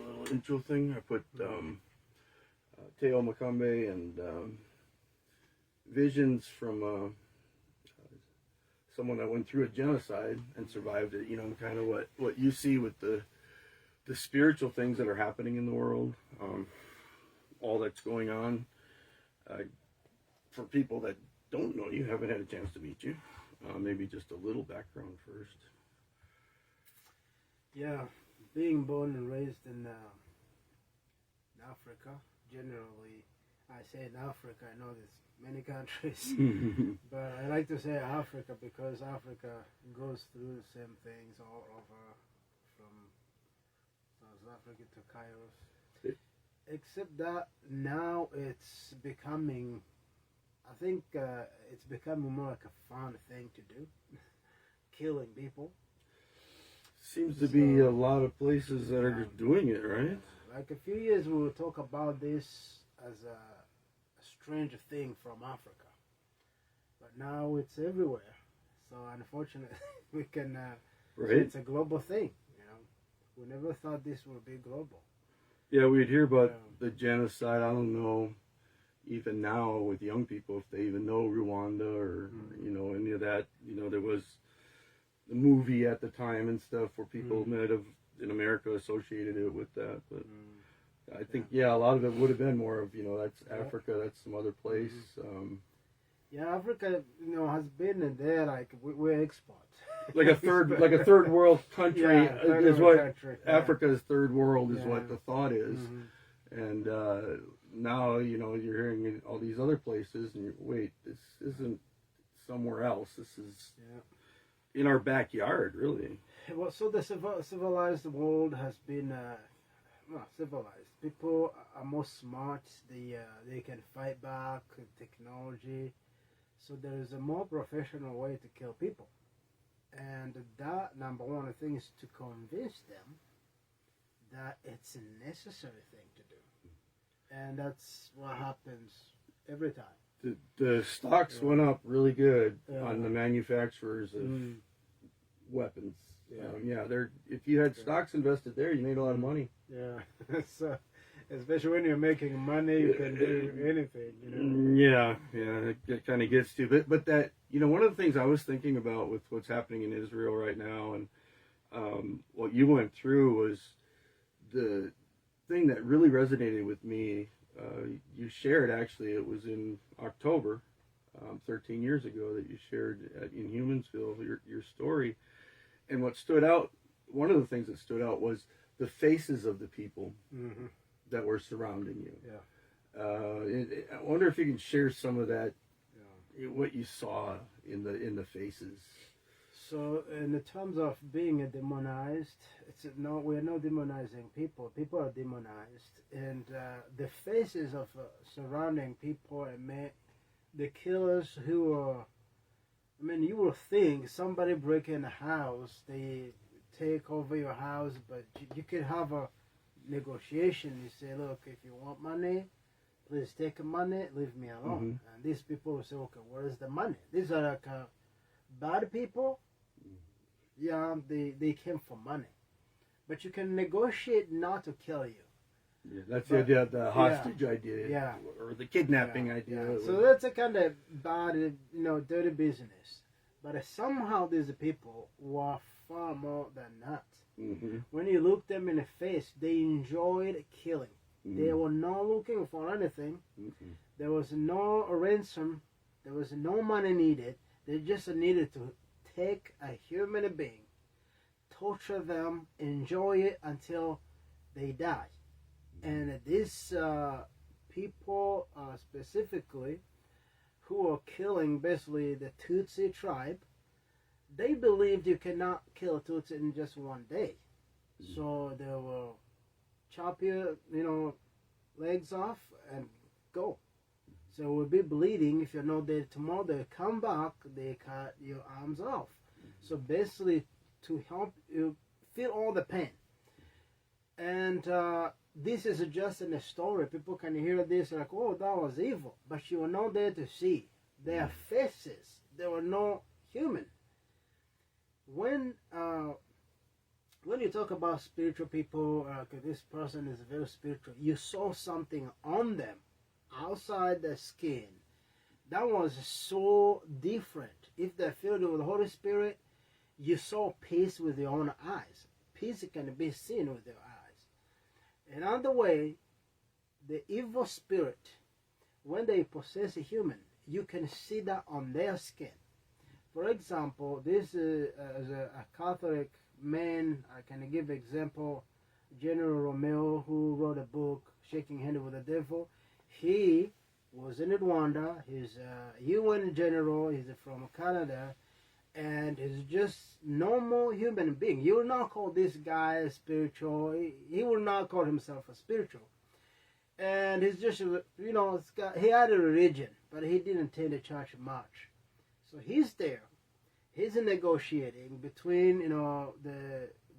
little intro thing. I put Theo Makombe and visions from someone that went through a genocide and survived it. You know, kind of what you see with the spiritual things that are happening in the world, all that's going on. For people that don't know you, haven't had a chance to meet you, maybe just a little background first. Yeah, being born and raised in Africa, generally, I say in Africa, I know there's many countries, but I like to say Africa because Africa goes through the same things all over, from South Africa to Kairos. Except that now it's becoming, I think it's becoming more like a fun thing to do, killing people. Seems to be a lot of places that are doing it, right? Like a few years we will talk about this as a strange thing from Africa. But now it's everywhere. So unfortunately we can say it's a global thing, you know. We never thought this would be global. Yeah, we'd hear about the genocide. I don't know, even now with young people, if they even know Rwanda or, you know, any of that. You know, there was the movie at the time and stuff where people might have, in America, associated it with that. But I think, a lot of it would have been more of, you know, that's Africa, that's some other place. Yeah, Africa, you know, has been in there, like, we're exports. Like a third world country is what country. Africa's third world is what the thought is. And now, you know, you're hearing all these other places and wait, this isn't somewhere else. This is in our backyard, really. Well, so the civilized world has been civilized. People are more smart. They can fight back technology. So there is a more professional way to kill people. And that, number one thing, is to convince them that it's a necessary thing to do. And that's what happens every time. The stocks went up really good on the manufacturers of weapons. If you had stocks invested there, you made a lot of money. Yeah, so especially when you're making money, you can do anything. You know. It kind of gets to. But that, you know, one of the things I was thinking about with what's happening in Israel right now, and what you went through was the thing that really resonated with me. You shared, actually, it was in October, 13 years ago, that you shared in Humansville your story. And what stood out, one of the things that stood out was the faces of the people that were surrounding you. I wonder if you can share some of that, what you saw in the faces. So, in the terms of being demonized, we're not demonizing people. People are demonized, and the faces of surrounding people, the killers who are. I mean, you will think somebody break in a house, they take over your house, but you can have a negotiation. You say, look, if you want money, please take money, leave me alone. And these people will say, okay, where is the money? These are like bad people. Yeah, they came for money. But you can negotiate not to kill you. Yeah, that's the idea, the hostage idea, or the kidnapping idea. So that's a kind of bad, dirty business. But somehow these people were far more than that. When you look them in the face, they enjoyed killing. They were not looking for anything. There was no ransom. There was no money needed. They just needed to take a human being, torture them, enjoy it until they die. And these people specifically who are killing basically the Tutsi tribe, they believed you cannot kill a Tutsi in just one day. So they will chop your, legs off and go. So it will be bleeding. If you're not there tomorrow, they come back, they cut your arms off. So basically to help you feel all the pain. And this is just in a story. People can hear this like, oh, that was evil. But you were not there to see. Their faces, they were not human. When when you talk about spiritual people, this person is very spiritual, you saw something on them outside their skin that was so different. If they're filled with the Holy Spirit, you saw peace with your own eyes. Peace can be seen with your eyes. Another way, the evil spirit, when they possess a human, you can see that on their skin. For example, this is a Catholic man, I can give example, General Roméo, who wrote a book, Shaking Hands with the Devil. He was in Rwanda, he's a UN general, he's from Canada, and he's just normal human being. You will not call this guy spiritual, he will not call himself a spiritual. And he's just, he had a religion, but he didn't attend the church much. So he's there. He's negotiating between,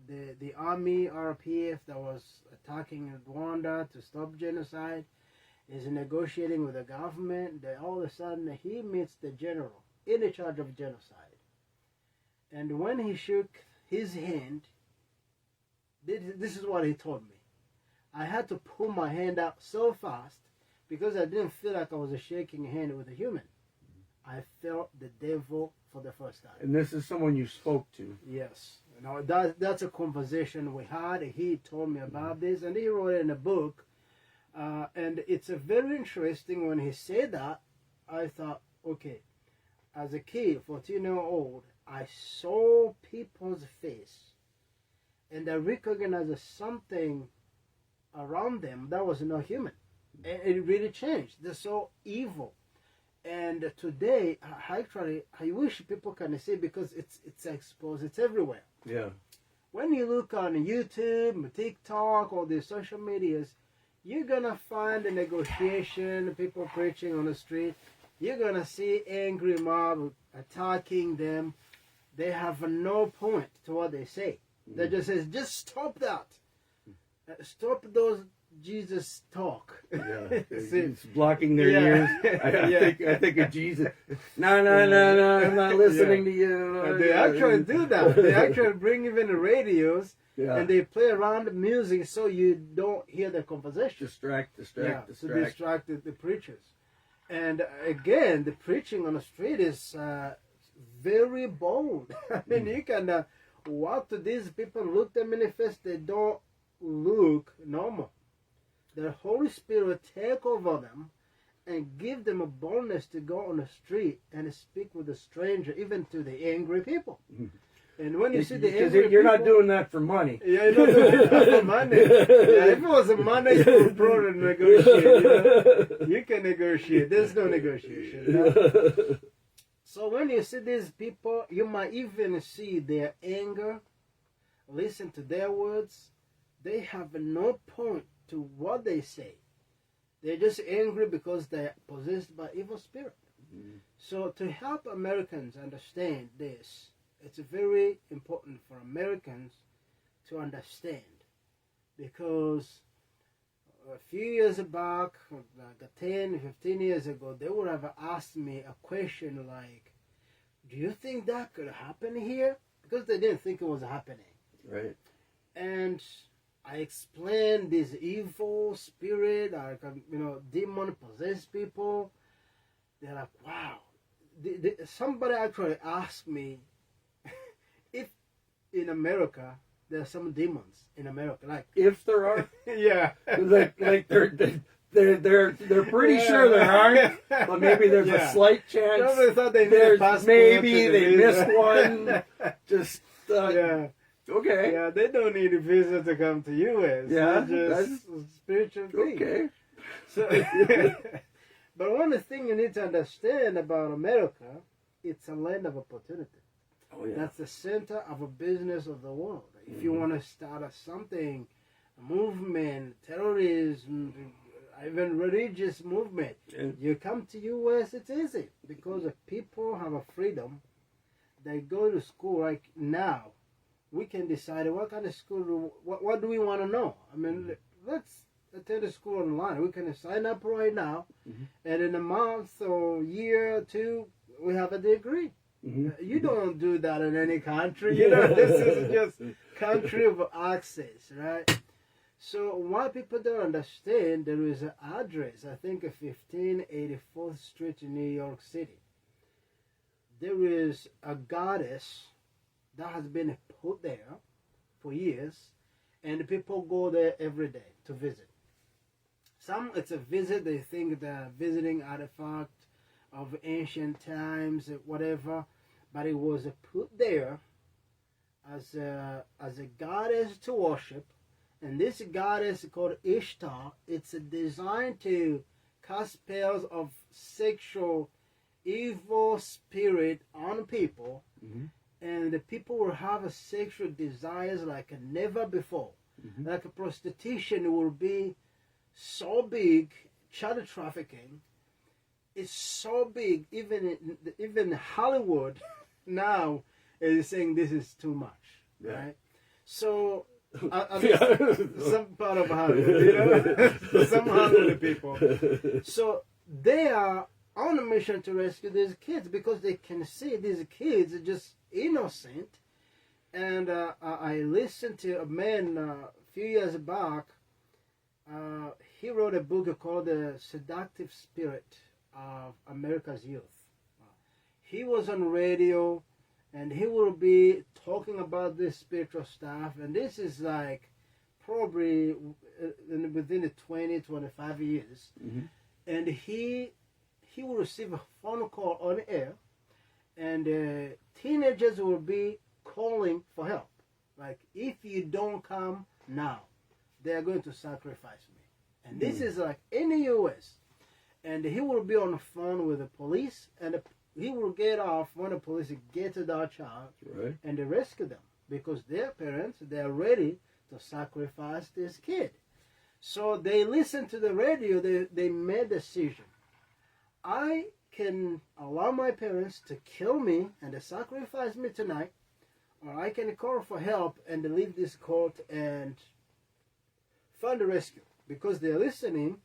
the army, RPF, that was attacking Rwanda to stop genocide. He's negotiating with the government. Then all of a sudden, he meets the general in charge of genocide. And when he shook his hand, this is what he told me. I had to pull my hand out so fast because I didn't feel like I was shaking a hand with a human. I felt the devil for the first time. And this is someone you spoke to. Yes. That's a conversation we had. He told me about this, and he wrote it in a book. And it's a very interesting. When he said that, I thought, okay, as a kid, 14-year-old, I saw people's face, and I recognized something around them that was not human. And it really changed. They're so evil. And today, I wish people can see, because it's exposed, it's everywhere. Yeah. When you look on YouTube, TikTok, or the social medias, you're gonna find a negotiation, people preaching on the street. You're gonna see angry mob attacking them. They have no point to what they say. They just says, just stop that. Stop those Jesus talk. Yeah, it's blocking their ears. I think of Jesus. No, I'm not listening to you. And they actually do that. They actually bring even the radios, and they play around the music so you don't hear the conversation. Distract. To distract the preachers. And again, the preaching on the street is very bold. I mean, you can walk to these people, look them in the face, they don't look normal. The Holy Spirit take over them and give them a boldness to go on the street and speak with a stranger, even to the angry people. And when you see the angry people, you're not doing that for money. Yeah, you're not doing that for money. Yeah, if it was money, you would probably negotiate. You can negotiate. There's no negotiation. So when you see these people, you might even see their anger. Listen to their words. They have no point to what they say. They're just angry because they're possessed by evil spirit. So to help Americans understand this, it's very important for Americans to understand, because a few years back, like 10, 15 years ago, they would have asked me a question like, do you think that could happen here? Because they didn't think it was happening. Right. And I explained this evil spirit, demon possessed people. They're like, wow. Somebody actually asked me if in America there are some demons in America. Like, if there are, yeah, like they're pretty sure there aren't, but maybe there's a slight chance. Somebody thought they maybe they missed one. Just okay. Yeah, they don't need a visa to come to U.S. Yeah, they're just spiritual things. Okay. So, but one thing you need to understand about America, it's a land of opportunity. Oh, yeah. That's the center of a business of the world. If you want to start something, a movement, terrorism, even religious movement, you come to U.S., it's easy, because the people have a freedom. They go to school like now. We can decide what kind of school, what do we want to know. I mean, let's attend a school online. We can sign up right now, and in a month or year or two, we have a degree. You don't do that in any country. You know, this is just country of access, right? So what people don't understand, there is an address, I think 1584th Street in New York City. There is a goddess that has been put there for years, and people go there every day to visit. Some, it's a visit, they think they're visiting artifact of ancient times, whatever, but it was put there as a goddess to worship. And this goddess called Ishtar, it's designed to cast spells of sexual evil spirit on people. And the people will have sexual desires like never before. Like prostitution will be so big, child trafficking is so big, even Hollywood now is saying this is too much, right? So I mean, some part of Hollywood, you know, some Hollywood people. So they are on a mission to rescue these kids because they can see these kids are just innocent. And I listened to a man a few years back. He wrote a book called The Seductive Spirit of America's Youth. He was on radio, and he will be talking about this spiritual stuff. And this is like probably within the 20, 25 years. And he will receive a phone call on air, and teenagers will be calling for help. Like, if you don't come now, they are going to sacrifice me. And this is like in the U.S. And he will be on the phone with the police, and he will get off when the police get to that child, and they rescue them because their parents, they are ready to sacrifice this kid. So they listen to the radio. They made a decision. I can allow my parents to kill me and they sacrifice me tonight, or I can call for help and leave this court and find a rescue. Because they're listening,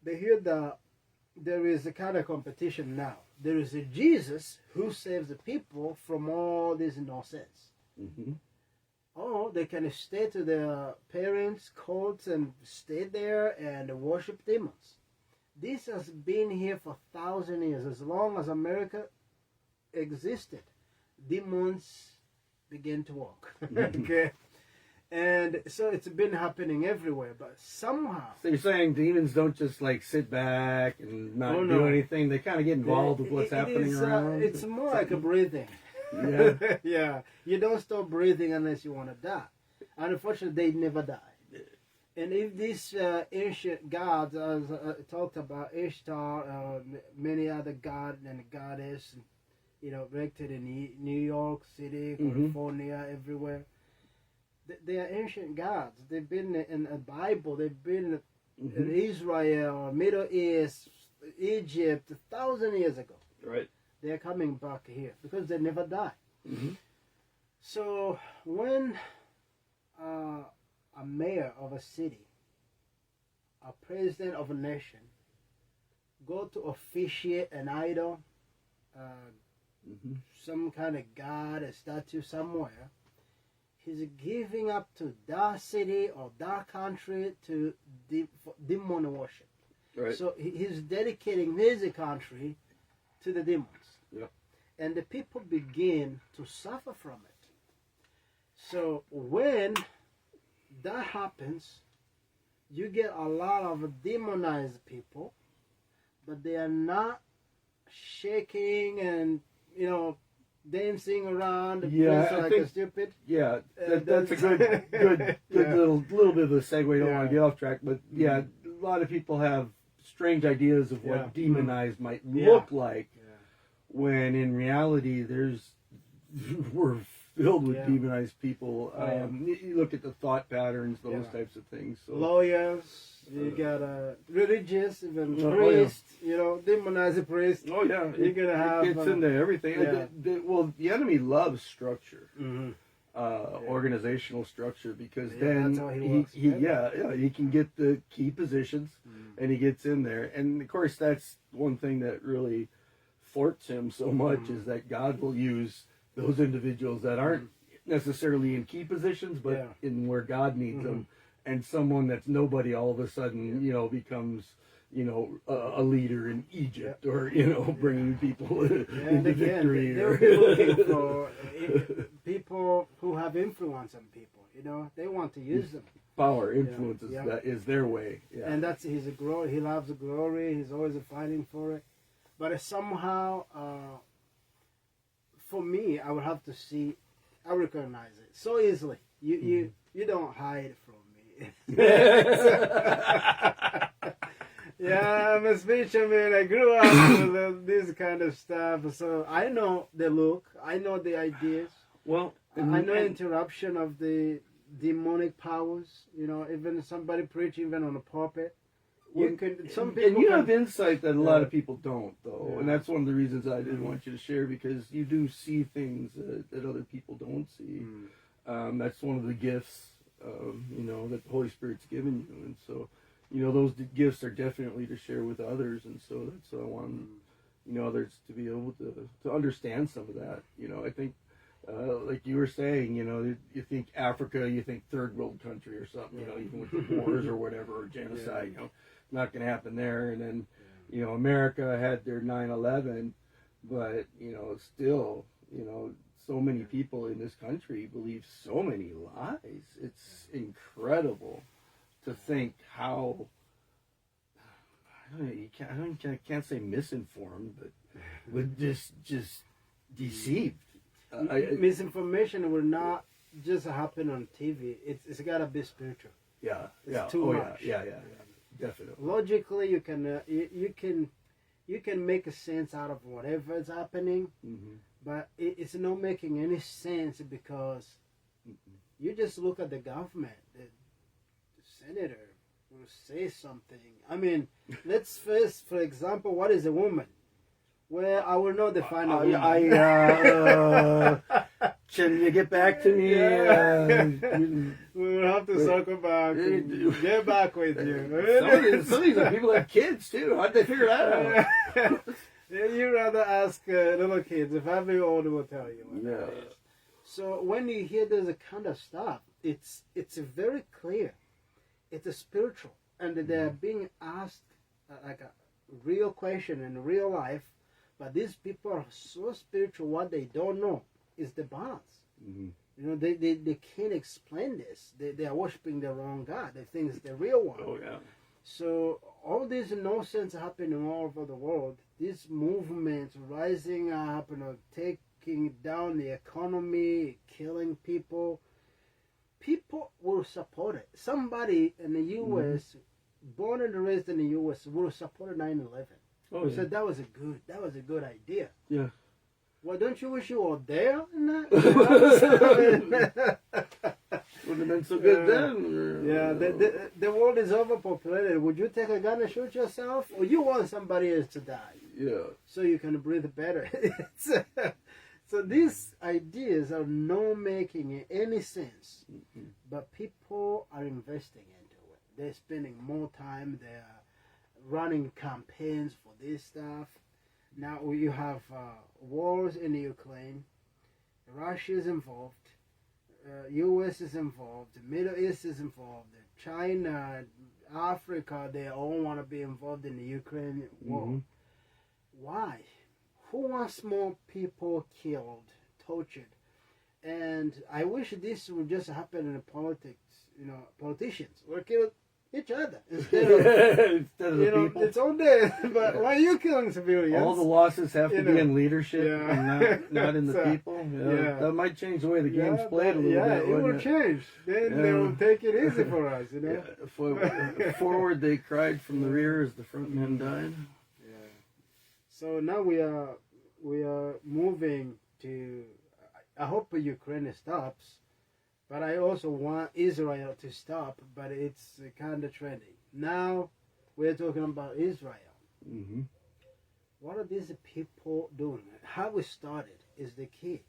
they hear that there is a kind of competition now. There is a Jesus who saves the people from all this nonsense. Or they can stay to their parents' courts and stay there and worship demons. This has been here for 1,000 years. As long as America existed, demons began to walk. Okay? And so it's been happening everywhere, but somehow... So you're saying demons don't just like sit back and not do anything? They kind of get involved with what's happening around? It's more like a breathing. Yeah. Yeah. You don't stop breathing unless you want to die. And unfortunately, they never die. And if these ancient gods, as I talked about, Ishtar, many other god and goddess, you know, erected in New York City, California, everywhere, they are ancient gods. They've been in the Bible. They've been in Israel, Middle East, Egypt, 1,000 years ago. Right. They're coming back here because they never die. So when a mayor of a city, a president of a nation, go to officiate an idol, some kind of god, a statue somewhere, he's giving up to that city or that country to demon worship. Right. So he's dedicating his country to the demons. Yep. And the people begin to suffer from it. So when that happens, you get a lot of demonized people, but they are not shaking and, you know, dancing around the place like a stupid. Yeah, that's a good little bit of a segue. Don't want to get off track, but yeah, a lot of people have strange ideas of what demonized might look like, when in reality we're filled with demonized people. You look at the thought patterns, those types of things. So. Lawyers, you got religious, even priests, you know, demonized priests. Oh yeah, you're gonna have. It gets into everything. Yeah. The enemy loves structure, organizational structure, because then that's how he works, he can get the key positions, and he gets in there. And of course, that's one thing that really comforts him so much is that God will use those individuals that aren't necessarily in key positions, but in where God needs them, and someone that's nobody all of a sudden, becomes, a leader in Egypt, or bringing people into victory. They're looking for people who have influence on people. They want to use them. Power, influence that is their way. Yeah. And that's his glory. He loves the glory. He's always fighting for it. But somehow, for me, I would have to see. I recognize it so easily. You don't hide from me. Yeah, I'm a fisherman. I grew up with this kind of stuff, so I know the look. I know the ideas. Well, I know interruption of the demonic powers. Even somebody preaching even on a pulpit. You have insight that a lot of people don't, though, and that's one of the reasons I didn't want you to share, because you do see things that other people don't see. That's one of the gifts, that the Holy Spirit's given you, and so, those gifts are definitely to share with others, and so that's what I want, others to be able to understand some of that. I think, like you were saying, you think Africa, you think third world country or something, even with the wars or whatever, or genocide, not going to happen there. And then, America had their 9/11, but, still, so many people in this country believe so many lies. It's incredible to think how, I can't say misinformed, but just deceived. Misinformation will not just happen on TV. It's got to be spiritual. It's too much. Yeah, definitely. Logically, you can make a sense out of whatever is happening, but it's not making any sense, because you just look at the government. The senator will say something. I mean, let's first, for example, what is a woman? Well, I will not define a woman. Can you get back to me? We will have to circle back and get back with you. Some of these people have kids too. How'd they figure that out? You rather ask little kids. If I'm older, will tell you. Yeah. So when you hear there's a kind of stuff, it's very clear. It's a spiritual, and they're being asked like a real question in real life. But these people are so spiritual. What they don't know is the balance. They can't explain this. They are worshiping the wrong God. They think it's the real one. Oh yeah. So all this nonsense happening all over the world. These movements rising up, taking down the economy, killing people. People will support it. Somebody in the U.S., born and raised in the U.S., will support 9/11. So that was a good idea. Yeah. Well, don't you wish you were there in that? Wouldn't have been so good then. Yeah, the world is overpopulated. Would you take a gun and shoot yourself, or you want somebody else to die? Yeah. So you can breathe better. So these ideas are not making any sense, but people are investing into it. They're spending more time. They're running campaigns for this stuff. Now you have wars in the Ukraine. Russia is involved. U.S. is involved. The Middle East is involved. China, Africa, they all want to be involved in the Ukraine war. Why? Who wants more people killed, tortured? And I wish this would just happen in politics. Politicians will kill each other instead of the people. It's all there. But why are you killing civilians? All the losses have to be in leadership and not in the people. That might change the way the game's played a little bit. It will change. Then they will take it easy for us. Forward they cried, from the rear as the front men died. So now we are moving to. I hope Ukraine stops, but I also want Israel to stop. But it's kind of trending. Now we're talking about Israel. What are these people doing? How we started is the key.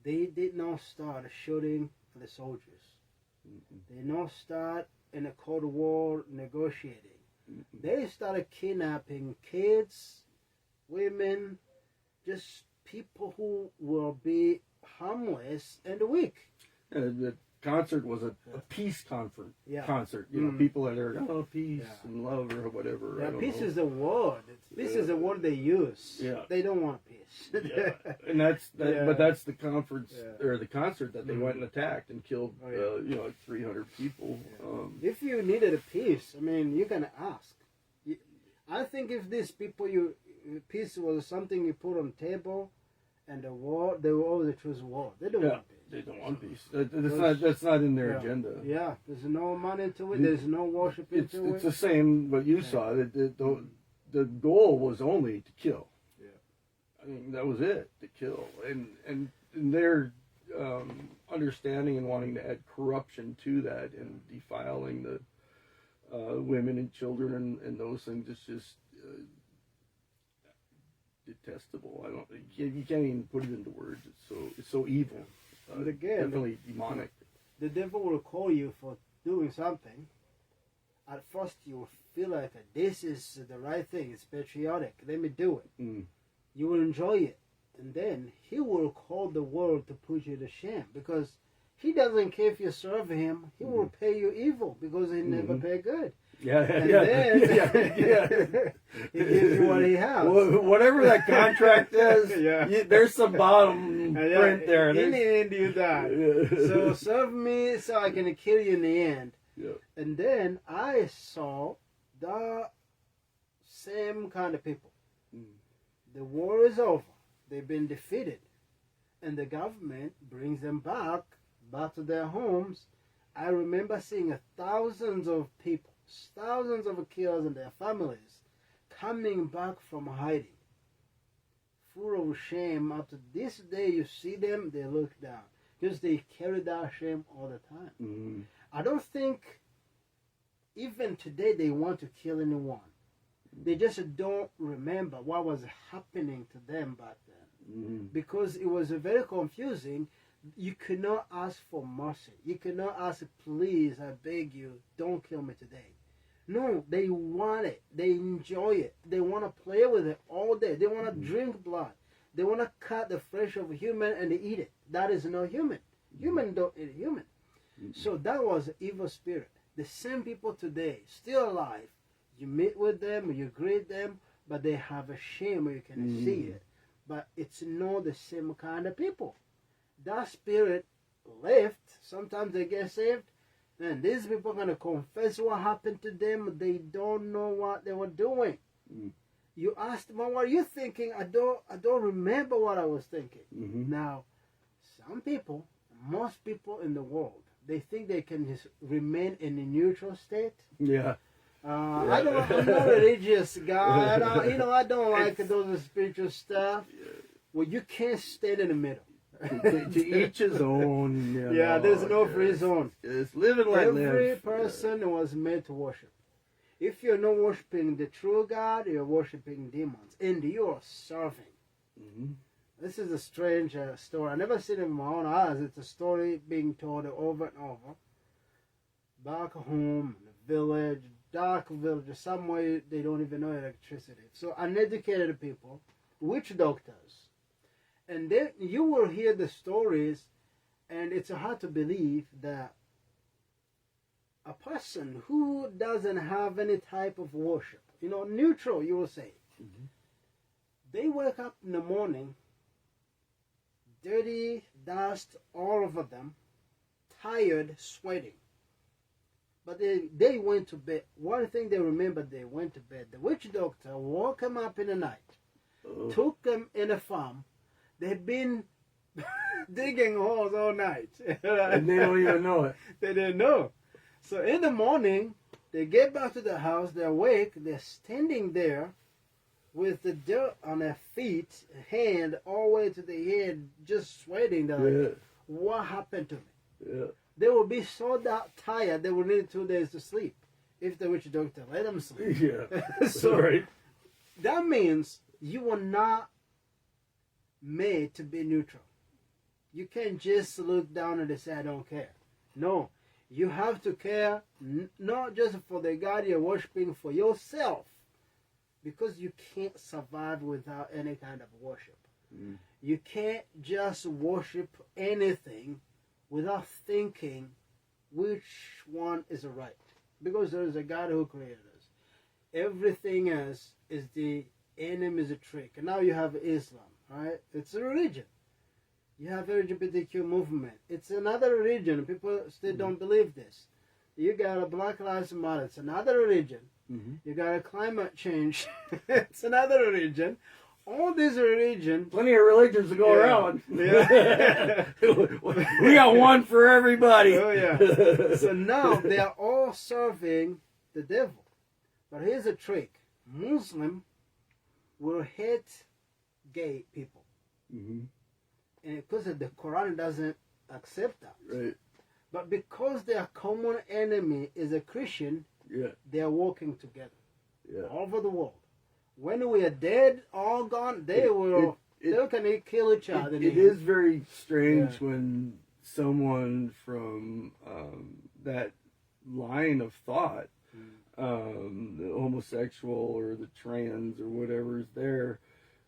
They did not start shooting the soldiers. They did not start in a Cold War negotiating. They started kidnapping kids women, just people who will be harmless and weak. The concert was a peace concert. Concert. You know, people that are peace and love or whatever. Yeah, peace is a word. Peace is a word they use. Yeah. They don't want peace. And but that's the conference or the concert that they went and attacked and killed. 300 people. If you needed a peace, I mean, you can ask. I think if these people, peace was something you put on the table, and the war, they will always choose war. They don't want peace. They don't want peace. That's not in their agenda. Yeah, there's no money to it. There's no worship into it. It's the same what you saw. The goal was only to kill. Yeah, I mean that was it, to kill, and their understanding and wanting to add corruption to that and defiling the women and children and those things is just detestable. You can't even put it into words. It's so evil. But again, definitely demonic. The devil will call you for doing something. At first, you will feel like this is the right thing. It's patriotic. Let me do it. You will enjoy it, and then he will call the world to put you to shame because he doesn't care if you serve him. He will pay you evil because he never pay good. Then he gives you what he has. Whatever that contract is, there's some bottom print there. In the end, you die. So serve me so I can kill you in the end. And then I saw the same kind of people. The war is over. They've been defeated. And the government brings them back to their homes. I remember seeing thousands of people, thousands of killers and their families coming back from hiding, full of shame. Up to this day, you see them, they look down because they carry that shame all the time. I don't think even today they want to kill anyone. They just don't remember what was happening to them back then because it was very confusing. You cannot ask for mercy. You cannot ask, please, I beg you, don't kill me today. No, they want it. They enjoy it. They want to play with it all day. They want to drink blood. They want to cut the flesh of a human and eat it. That is not human. Human don't eat human. So that was an evil spirit. The same people today, still alive, you meet with them, you greet them, but they have a shame, you can see it. But it's not the same kind of people. That spirit left. Sometimes they get saved. And these people are going to confess what happened to them. They don't know what they were doing. You asked them, what are you thinking? I don't remember what I was thinking. Now, some people, most people in the world, they think they can just remain in a neutral state. I'm not a religious guy. I don't like those spiritual stuff. Well, you can't stand in the middle. To each his own. There's no free zone. It's live and let live. Every person was made to worship. If you're not worshiping the true God, you're worshiping demons, and you're serving. This is a strange story. I never seen it with my own eyes. It's a story being told over and over. Back home, in a village, dark village, somewhere they don't even know electricity. So uneducated people, witch doctors. And then you will hear the stories, and it's hard to believe that a person who doesn't have any type of worship, neutral, you will say, they wake up in the morning, dirty, dust all over them, tired, sweating. But they went to bed. One thing they remember, they went to bed. The witch doctor woke them up in the night, took them in a farm. They've been digging holes all night. And they don't even know it. They didn't know. So in the morning, they get back to the house, they're awake, they're standing there with the dirt on their feet, hand all the way to the head, just sweating. They're like, what happened to me? They will be so tired, they will need 2 days to sleep if the witch doctor let them sleep. So right. That means you were not made to be neutral. You can't just look down and say, I don't care. No, you have to care not just for the God you're worshiping, for yourself. because you can't survive without any kind of worship. You can't just worship anything without thinking which one is right. Because there is a God who created us. Everything else is the enemy's trick. And now you have Islam, right? It's a religion. You have LGBTQ movement. It's another religion. People still don't believe this. You got a Black Lives Matter. It's another religion. You got a climate change. It's another religion. All these religions. Plenty of religions to go around. Yeah. We got one for everybody. Oh, yeah. So now they are all serving the devil. But here's a trick. Muslim will hate gay people. And because the Quran doesn't accept that. Right. But because their common enemy is a Christian, they are working together all over the world. When we are dead, all gone, they will can kill each other. It is very strange when someone from that line of thought, the homosexual or the trans or whatever is there,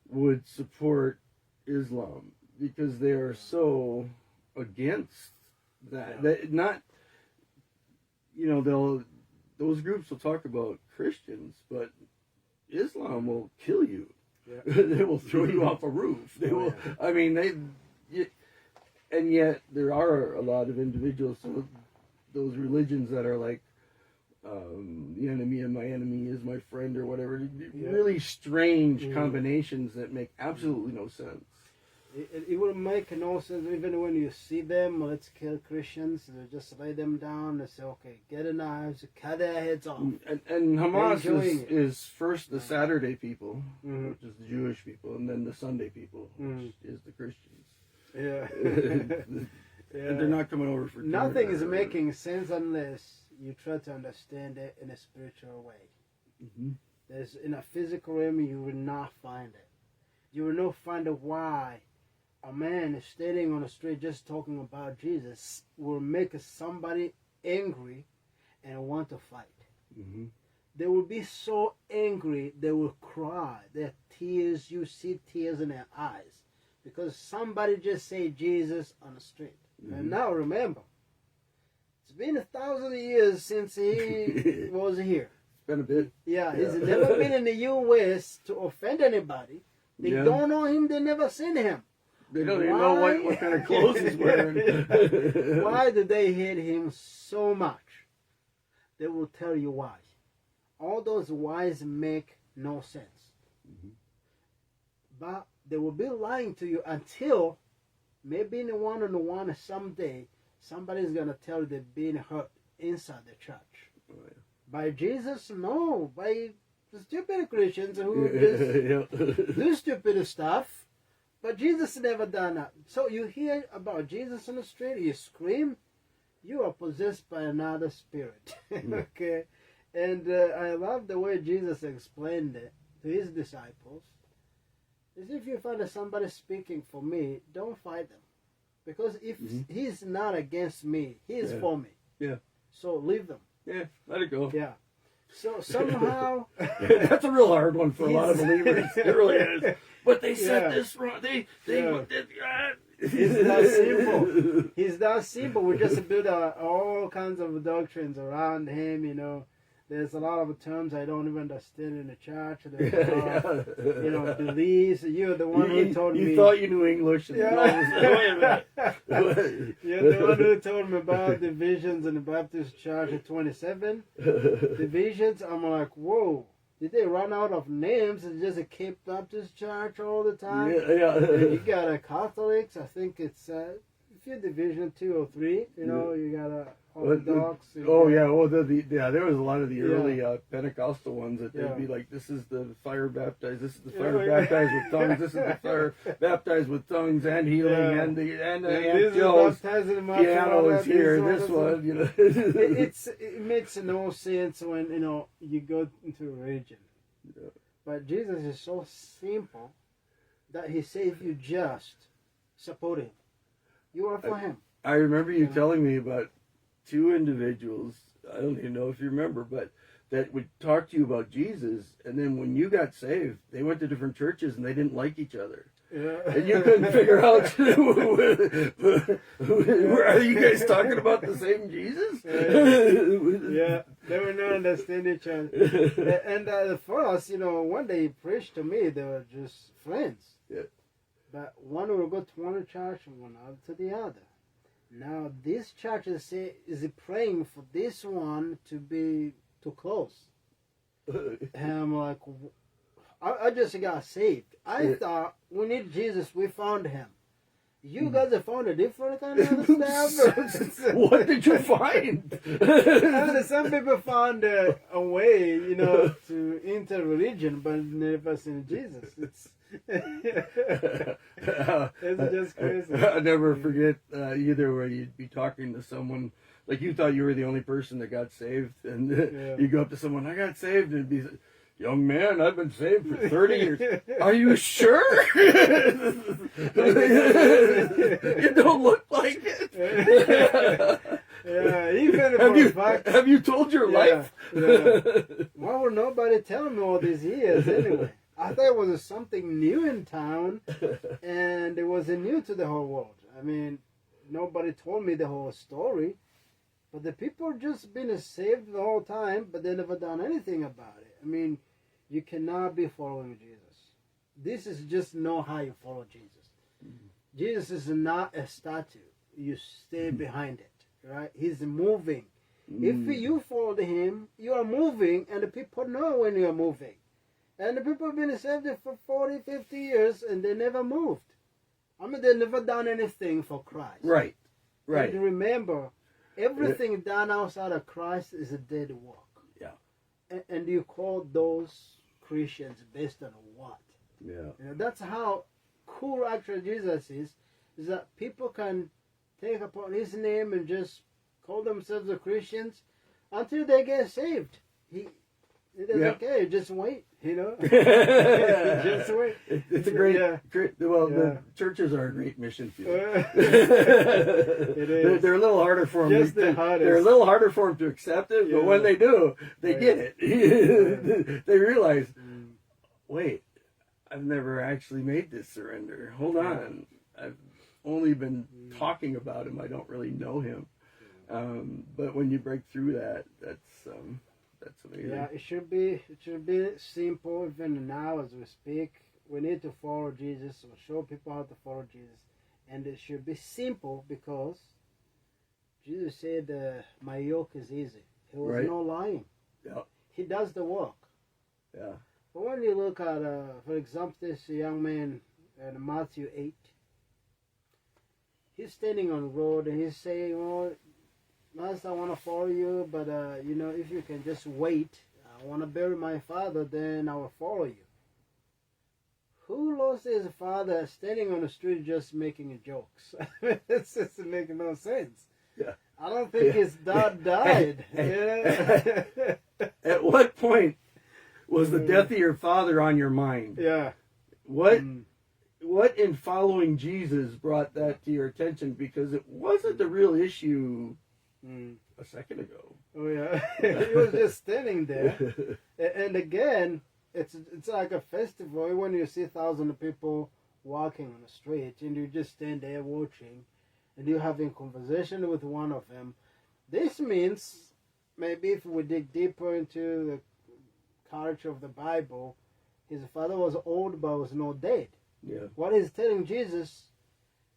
would support Islam, because they are so against that. That not, those groups will talk about Christians, but Islam will kill you. They will throw you off a roof. They will. I mean, and yet there are a lot of individuals. So those religions that are like, the enemy of my enemy is my friend, or whatever. Really strange combinations that make absolutely no sense. It will make no sense even when you see them. Let's kill Christians. They just lay them down and say, "Okay, get a knife, cut their heads off." And Hamas is first the Saturday people, which is the Jewish people, and then the Sunday people, which is the Christians. And they're not coming over for dinner. Nothing is making sense unless you try to understand it in a spiritual way. There's in a physical realm, you will not find it. You will not find out why a man is standing on the street just talking about Jesus will make somebody angry and want to fight. They will be so angry they will cry. Their tears, you see tears in their eyes, because somebody just said Jesus on the street. And now remember, it's been 1,000 years since he was here. It's been a bit. Yeah, he's never been in the U.S. to offend anybody. They don't know him. They never seen him. They don't even know what kind of clothes he's wearing. Why do they hate him so much? They will tell you why. All those whys make no sense. But they will be lying to you until maybe in the one-on-one someday, somebody's going to tell you they're being hurt inside the church. By Jesus? No. By the stupid Christians who just do stupid stuff. But Jesus never done that. So you hear about Jesus on the street, you scream, you are possessed by another spirit. Okay? And I love the way Jesus explained it to his disciples. Is if you find somebody speaking for me, don't fight them. Because if he's not against me, he is for me. So leave them. Let it go. So somehow that's a real hard one for a lot of believers. It really is. But they said this wrong. He's that simple. He's that simple. We just build all kinds of doctrines around him. There's a lot of terms I don't even understand in the church. There's a lot, beliefs. You're the one who told me. You thought you knew English. And You're the one who told me about divisions in the Baptist church at 27. Divisions, I'm like, whoa. Did they run out of names and just keep Baptist church all the time? And you got a Catholics, I think it's a few division, 2 or 3. You got a Orthodox. there was a lot of the early Pentecostal ones that they'd be like, this is the fire baptized, this is the fire baptized with tongues, this is the fire baptized with tongues and healing and angels. Piano is here, this one, It makes no sense when, you go into a religion. But Jesus is so simple that he says if you just support him, you are for him. I remember you telling me about two individuals, I don't even know if you remember, but that would talk to you about Jesus, and then when you got saved, they went to different churches and they didn't like each other. Yeah. And you couldn't figure out, are you guys talking about the same Jesus? Yeah, they were not understanding each other. And for us, when they preached to me, they were just friends. Yeah. But one will go to one church and one other to the other. Now, this church is praying for this one to be too close. And I'm like, I just got saved. I thought we need Jesus. We found him. You guys have found a different kind of stuff. What did you find? And some people found a way, to enter religion, but never seen Jesus. It's just crazy. I'll never forget either where you'd be talking to someone. Like you thought you were the only person that got saved, and you go up to someone, I got saved, and it'd be, young man, I've been saved for 30 years. Are you sure? You don't look like it. Yeah, even have you told your life? Yeah. Why would nobody tell me all these years anyway? I thought it was something new in town, and it was new to the whole world. I mean, nobody told me the whole story. But the people just been saved the whole time, but they never done anything about it. I mean, you cannot be following Jesus. This is just know how you follow Jesus. Mm-hmm. Jesus is not a statue. You stay behind it, right? He's moving. Mm-hmm. If you follow him, you are moving, and the people know when you are moving. And the people have been saved for 40, 50 years, and they never moved. I mean, they never done anything for Christ. Right, right. And remember, everything done outside of Christ is a dead work. Yeah. And you call those Christians based on what? Yeah. That's how cool actually Jesus is that people can take upon his name and just call themselves the Christians until they get saved. He doesn't care, just wait, Just wait. It's a great, the churches are a great mission field. It is. They're a little harder for them. Just the hardest. They're a little harder for them to accept it, but when they do, they get it. They realize, wait, I've never actually made this surrender. Hold on. I've only been talking about him. I don't really know him. But when you break through that, that's amazing. Yeah, it should be simple. Even now, as we speak, we need to follow Jesus or show people how to follow Jesus, and it should be simple because Jesus said, "My yoke is easy." He was no lying. Yeah, he does the work. Yeah. But when you look at, for example, this young man in Matthew 8, he's standing on the road and he's saying, "Oh, Master, I want to follow you, but if you can just wait, I want to bury my father, then I will follow you." Who lost his father standing on the street just making jokes? It's just making no sense. Yeah. I don't think his dad died. At what point was the death of your father on your mind? Yeah. What in following Jesus brought that to your attention? Because it wasn't the real issue a second ago. Oh yeah, he was just standing there, and again, it's like a festival when you see thousands of people walking on the street, and you just stand there watching, and you're having conversation with one of them. This means maybe if we dig deeper into the culture of the Bible, his father was old but was not dead. Yeah. What he's telling Jesus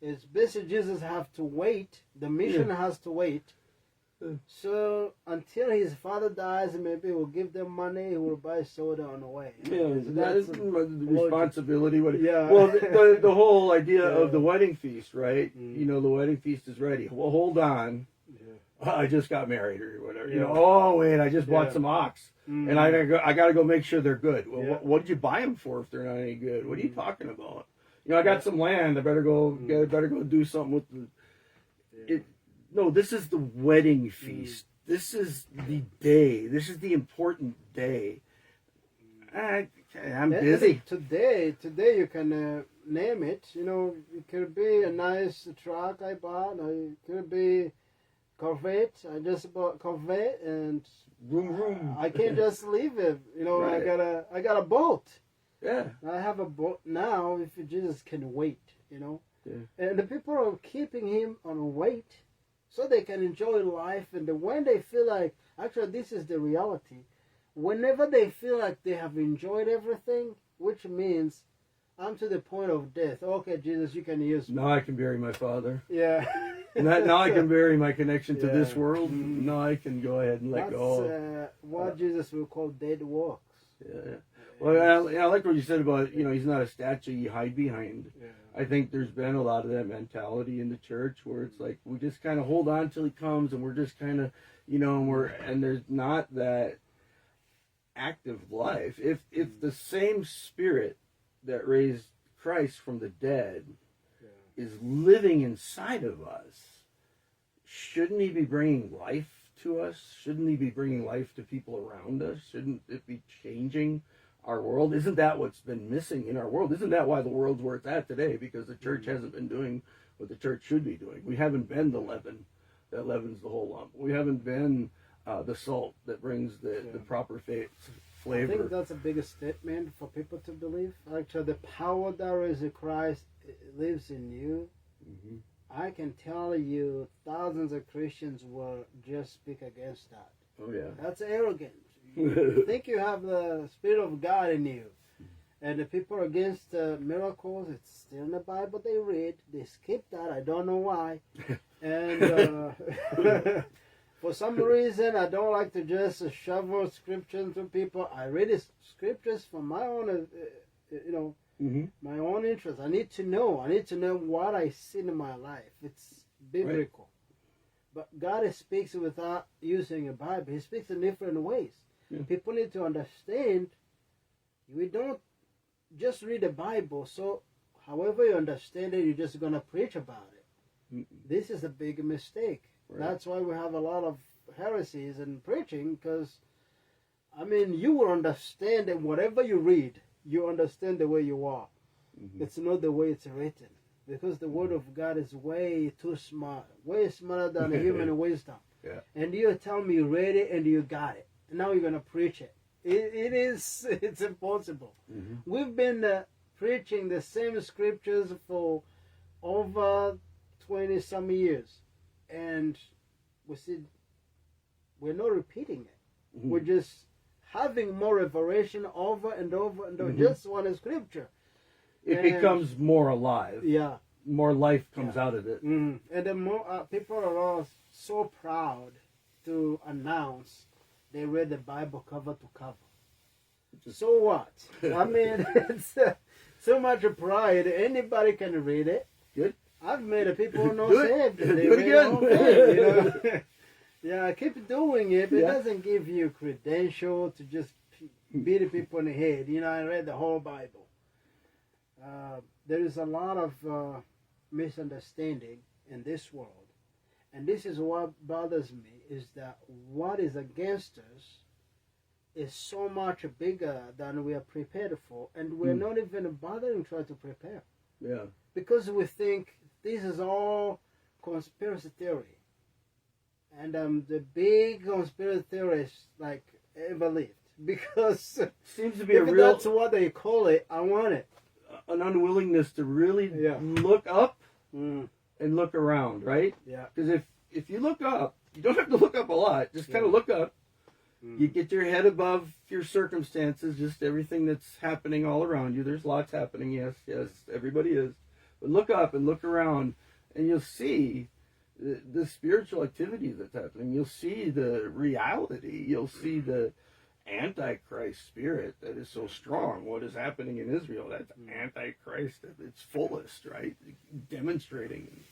is basically Jesus have to wait. The mission has to wait. So until his father dies, maybe he'll give them money. He will buy soda on the way. Yeah, that's the responsibility. Well, the whole idea of the wedding feast, right? The wedding feast is ready. Well, hold on. Yeah. I just got married or whatever. Yeah. Oh wait, I just bought some ox, and I gotta go make sure they're good. Well, what did you buy them for if they're not any good? What are you talking about? I got some land. I better go do something with it. No, this is the wedding feast. This is the day. This is the important day. I'm busy. Today you can name it. It could be a nice truck I bought. Or it could be Corvette. I just bought Corvette, and Vroom, vroom. I can't just leave it. You know, Right. I got a boat. Yeah. I have a boat now. If Jesus can wait, you know, Yeah. and the people are keeping him on wait so they can enjoy life. And when they feel like, actually, this is the reality. Whenever they feel like they have enjoyed everything, which means I'm to the point of death. Okay, Jesus, you can use me. Now I can bury my father. Yeah. Now I can bury my connection to Yeah. this world. Mhm. Now I can go ahead and let That's go. what Jesus will call dead works. Yeah. Well, I like what you said about, he's not a statue you hide behind. Yeah. I think there's been a lot of that mentality in the church where it's like we just kind of hold on till he comes, and we're just kind of, and there's not that active life. If the same spirit that raised Christ from the dead is living inside of us, shouldn't he be bringing life to us? Shouldn't he be bringing life to people around us? Shouldn't it be changing our world? Isn't that what's been missing in our world? Isn't that why the world's where it's at today? Because the church hasn't been doing what the church should be doing. We haven't been the leaven that leavens the whole lump. We haven't been the salt that brings the proper flavor. I think that's the biggest statement for people to believe. Actually, the power that is in Christ lives in you. Mm-hmm. I can tell you thousands of Christians will just speak against that. Oh, yeah. That's arrogant. You think you have the Spirit of God in you. And the people against miracles, it's still in the Bible they read. They skip that. I don't know why. And for some reason, I don't like to just shovel scriptures to people. I read the scriptures for my own, Mm-hmm. my own interest. I need to know. I need to know what I see in my life. It's biblical. Right. But God speaks without using a Bible. He speaks in different ways. Yeah. People need to understand we don't just read the Bible. So however you understand it, you're just going to preach about it. Mm-mm. This is a big mistake. Right. That's why we have a lot of heresies in preaching, because, you will understand that whatever you read, you understand the way you are. Mm-hmm. It's not the way it's written. Because the Word of God is way too smart. Way smarter than human wisdom. Yeah. And you tell me you read it and you got it. And now you're going to preach it. It's impossible. Mm-hmm. We've been preaching the same scriptures for over 20-some years. And we're not repeating it. Mm-hmm. We're just having more revelation over and over and over. Mm-hmm. Just one scripture. It becomes more alive. Yeah. More life comes out of it. Mm-hmm. And the more people are all so proud to announce they read the Bible cover to cover. So what? It's so much pride. Anybody can read it. Good. I've made people not saved. Do it again. Yeah, keep doing it. It doesn't give you credential to just beat people in the head. I read the whole Bible. There is a lot of misunderstanding in this world. And this is what bothers me, is that what is against us is so much bigger than we are prepared for. And we're not even bothering trying to prepare. Yeah. Because we think this is all conspiracy theory. And the big conspiracy theorists ever lived. Because seems to be a real, that's what they call it, I want it. An unwillingness to really look up and look around, right? Yeah. Because if you look up, you don't have to look up a lot. Just kind of look up. You get your head above your circumstances, just everything that's happening all around you. There's lots happening, yes, everybody is. But look up and look around, and you'll see the spiritual activity that's happening. You'll see the reality. You'll see the Antichrist spirit that is so strong. What is happening in Israel, that's Antichrist at its fullest, right? Demonstrating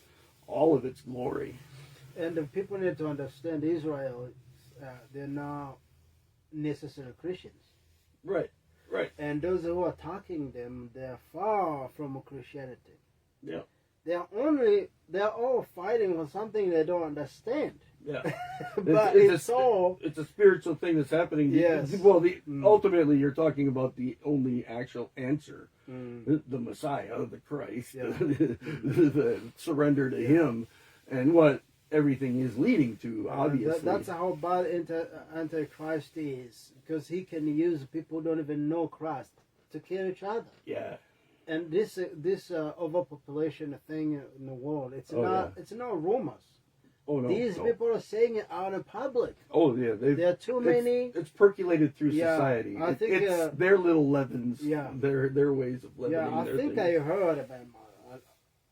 all of its glory. And the people need to understand Israel, they're not necessarily Christians. Right. And those who are attacking them, they're far from Christianity. Yeah. They're all fighting for something they don't understand. Yeah. But it's a spiritual thing that's happening. Yes. Well, ultimately, you're talking about the only actual answer, the Messiah, the Christ, the surrender to Him. And what everything is leading to, obviously. That's how bad Antichrist is, because he can use people who don't even know Christ to kill each other. Yeah. And this overpopulation thing in the world, it's not rumors. Oh, no. These people are saying it out in public. Oh, yeah. There are too many. It's percolated through society. I think it's their little leavens. Yeah. Their ways of living. Yeah, I think I heard about.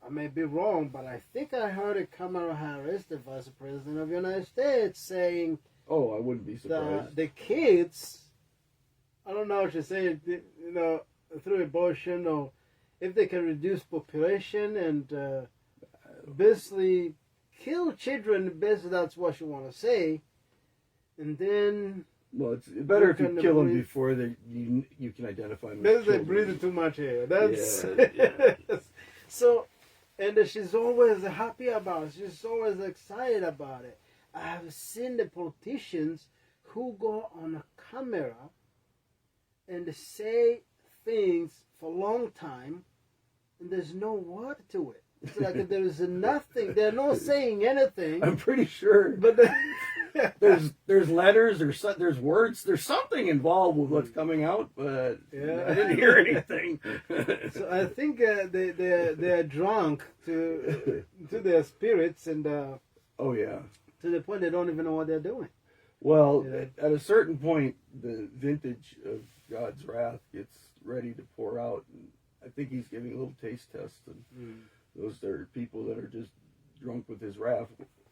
I may be wrong, but I think I heard Kamala Harris, the Vice President of the United States, saying. Oh, I wouldn't be surprised. The kids. I don't know what you say. Through abortion, or if they can reduce population and basically kill children, basically that's what you want to say, and then. Well, it's better if you kill them before you can identify them. Maybe they breathe too much air. That's yeah. So, and she's always happy about it. She's always excited about it. I have seen the politicians who go on a camera and say things for a long time, and there's no word to it. It's like there is nothing. They're not saying anything. I'm pretty sure. But there's letters, there's words, there's something involved with what's coming out, but I didn't hear anything. So I think they're drunk to their spirits, and oh yeah, to the point they don't even know what they're doing. Well, at a certain point, the vintage of God's wrath gets ready to pour out, and I think he's giving a little taste test, and those are people that are just drunk with his wrath,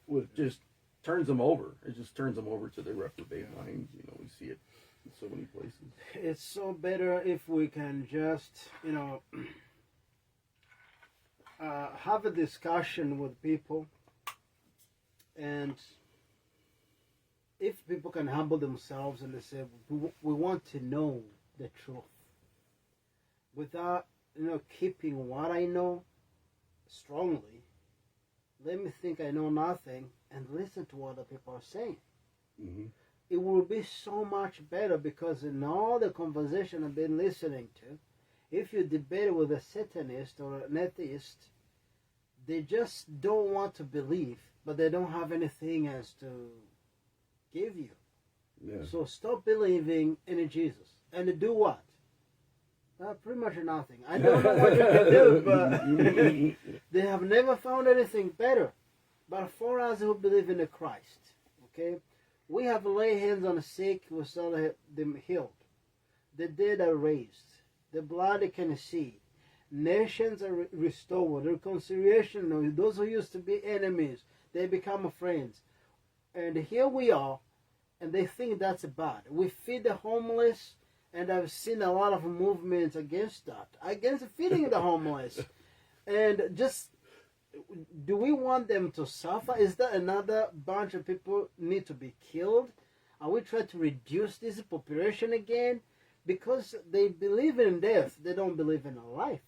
with just turns them over. It just turns them over to their reprobate minds. We see it in so many places. It's so better if we can just, have a discussion with people, and if people can humble themselves and they say, we want to know the truth, without, keeping what I know strongly, let me think I know nothing and listen to what the people are saying. Mm-hmm. It will be so much better, because in all the conversation I've been listening to, if you debate with a Satanist or an atheist, they just don't want to believe, but they don't have anything else to give you. Yeah. So stop believing in Jesus and do what? Pretty much nothing. I don't know what you can do, but they have never found anything better. But for us who believe in the Christ, okay, we have laid hands on the sick, we saw them healed. The dead are raised. The blind can see. Nations are restored. Reconciliation. Those who used to be enemies, they become friends. And here we are, and they think that's bad. We feed the homeless, and I've seen a lot of movements against that, against feeding the homeless. And just, do we want them to suffer? Is that another bunch of people need to be killed? Are we trying to reduce this population again? Because they believe in death, they don't believe in a life.